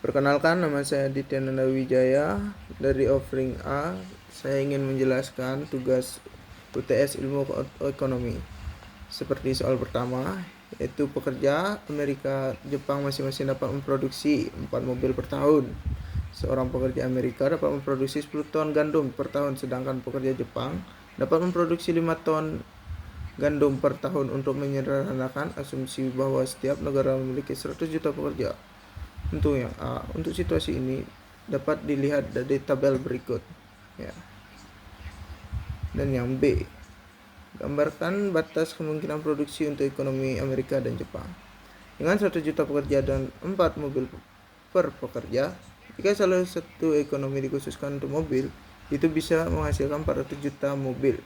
Perkenalkan, nama saya Ditya Nanda Wijaya dari Offering A. Saya ingin menjelaskan tugas UTS Ilmu Ekonomi. Seperti soal pertama, yaitu pekerja Amerika Jepang masing-masing dapat memproduksi 4 mobil per tahun. Seorang pekerja Amerika dapat memproduksi 10 ton gandum per tahun, sedangkan pekerja Jepang dapat memproduksi 5 ton gandum per tahun. Untuk menyederhanakan asumsi bahwa setiap negara memiliki 100 juta pekerja. Untuk yang A, untuk situasi ini dapat dilihat dari tabel berikut, ya. Dan yang B, gambarkan batas kemungkinan produksi untuk ekonomi Amerika dan Jepang. Dengan 1 juta pekerja dan 4 mobil per pekerja, jika salah satu ekonomi dikhususkan untuk mobil, itu bisa menghasilkan 400 juta mobil.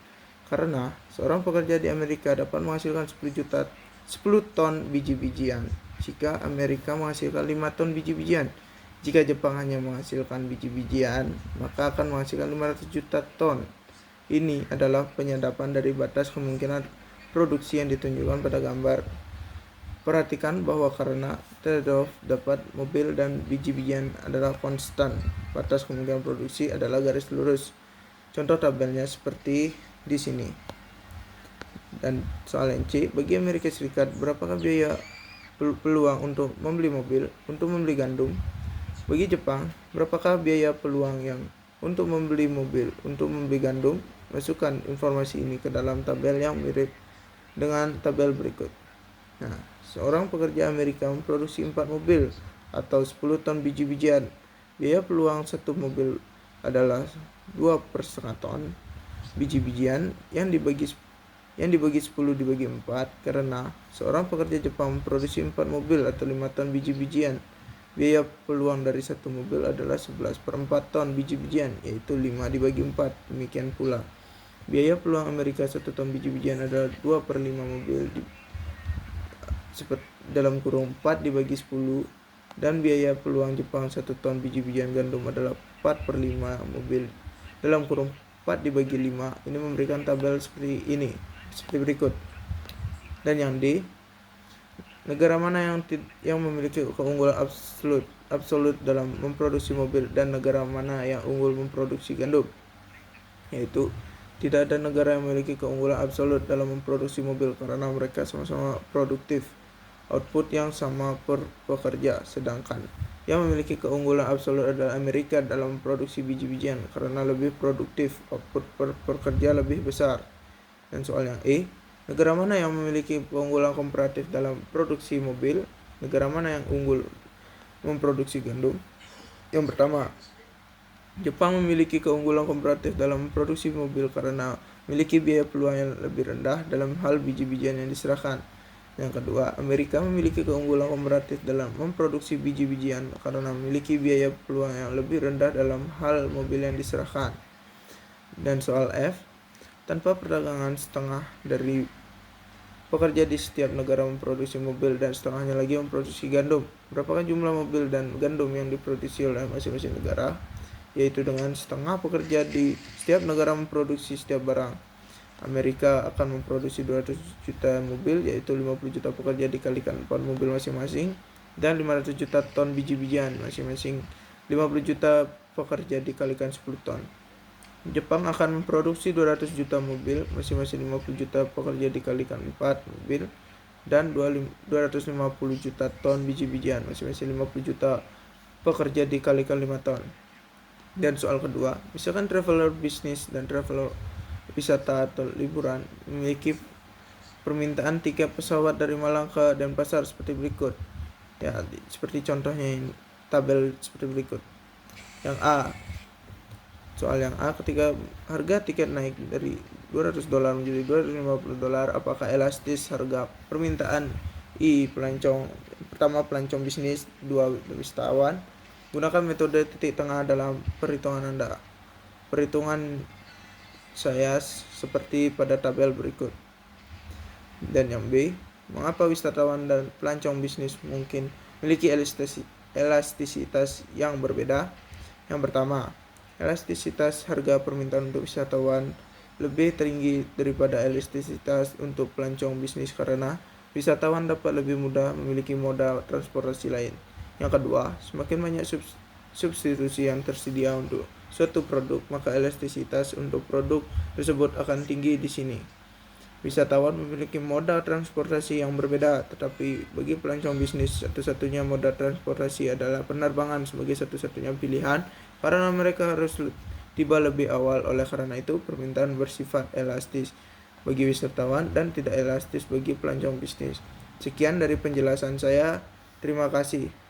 Karena seorang pekerja di Amerika dapat menghasilkan 10 ton biji-bijian, jika Amerika menghasilkan 5 ton biji-bijian. Jika Jepang hanya menghasilkan biji-bijian, maka akan menghasilkan 500 juta ton. Ini adalah penyadapan dari batas kemungkinan produksi yang ditunjukkan pada gambar. Perhatikan bahwa karena trade-off dapat mobil dan biji-bijian adalah konstan, batas kemungkinan produksi adalah garis lurus. Contoh tabelnya seperti di sini. Dan soal yang C, bagi Amerika Serikat, berapakah biaya peluang untuk membeli mobil, untuk membeli gandum? Bagi Jepang, berapakah biaya peluang yang untuk membeli mobil, untuk membeli gandum? Masukkan informasi ini ke dalam tabel yang mirip dengan tabel berikut. Nah, seorang pekerja Amerika memproduksi 4 mobil atau 10 ton biji-bijian. Biaya peluang satu mobil adalah 2/2 ton biji-bijian yang dibagi 10 dibagi 4, karena seorang pekerja Jepang memproduksi 4 mobil atau 5 ton biji-bijian. Biaya peluang dari satu mobil adalah 11/4 ton biji-bijian, yaitu 5 dibagi 4. Demikian pula, biaya peluang Amerika 1 ton biji-bijian adalah 2/5 mobil dalam kurung 4 dibagi 10, dan biaya peluang Jepang 1 ton biji-bijian gandum adalah 4/5 mobil dalam kurung 4 dibagi 5. Ini memberikan tabel seperti ini, seperti berikut. Dan yang D, negara mana yang memiliki keunggulan absolut dalam memproduksi mobil, dan negara mana yang unggul memproduksi gandum? Yaitu tidak ada negara yang memiliki keunggulan absolut dalam memproduksi mobil karena mereka sama-sama produktif, output yang sama per pekerja. Sedangkan yang memiliki keunggulan absolut adalah Amerika dalam memproduksi biji-bijian karena lebih produktif, output per pekerja lebih besar. Dan soal yang E, negara mana yang memiliki keunggulan komparatif dalam produksi mobil? Negara mana yang unggul memproduksi gandum? Yang pertama, Jepang memiliki keunggulan komparatif dalam memproduksi mobil karena memiliki biaya peluang yang lebih rendah dalam hal biji-bijian yang diserahkan. Yang kedua, Amerika memiliki keunggulan komparatif dalam memproduksi biji-bijian karena memiliki biaya peluang yang lebih rendah dalam hal mobil yang diserahkan. Dan soal F, tanpa perdagangan, setengah dari pekerja di setiap negara memproduksi mobil dan setengahnya lagi memproduksi gandum. Berapakah jumlah mobil dan gandum yang diproduksi oleh masing-masing negara? Yaitu dengan setengah pekerja di setiap negara memproduksi setiap barang. Amerika akan memproduksi 200 juta mobil, yaitu 50 juta pekerja dikalikan 4 mobil masing-masing, dan 500 juta ton biji-bijian masing-masing 50 juta pekerja dikalikan 10 ton. Jepang akan memproduksi 200 juta mobil, masing-masing 50 juta pekerja dikalikan 4 mobil, dan 250 juta ton biji-bijian, masing-masing 50 juta pekerja dikalikan 5 ton. Dan soal kedua, misalkan traveler bisnis dan traveler wisata atau liburan memiliki permintaan tiket pesawat dari Malang ke Denpasar seperti berikut. Ya, seperti contohnya ini, tabel seperti berikut. Yang A, soal yang A, ketika harga tiket naik dari $200 menjadi $250, apakah elastis harga permintaan? I, pertama pelancong bisnis, 2 wisatawan. Gunakan metode titik tengah dalam perhitungan Anda. Perhitungan saya seperti pada tabel berikut. Dan yang B, mengapa wisatawan dan pelancong bisnis mungkin memiliki elastisitas yang berbeda? Yang pertama, elastisitas harga permintaan untuk wisatawan lebih tinggi daripada elastisitas untuk pelancong bisnis karena wisatawan dapat lebih mudah memiliki moda transportasi lain. Yang kedua, semakin banyak substitusi yang tersedia untuk suatu produk, maka elastisitas untuk produk tersebut akan tinggi di sini. Wisatawan memiliki moda transportasi yang berbeda, tetapi bagi pelancong bisnis, satu-satunya moda transportasi adalah penerbangan sebagai satu-satunya pilihan karena mereka harus tiba lebih awal. Oleh karena itu, permintaan bersifat elastis bagi wisatawan dan tidak elastis bagi pelancong bisnis. Sekian dari penjelasan saya. Terima kasih.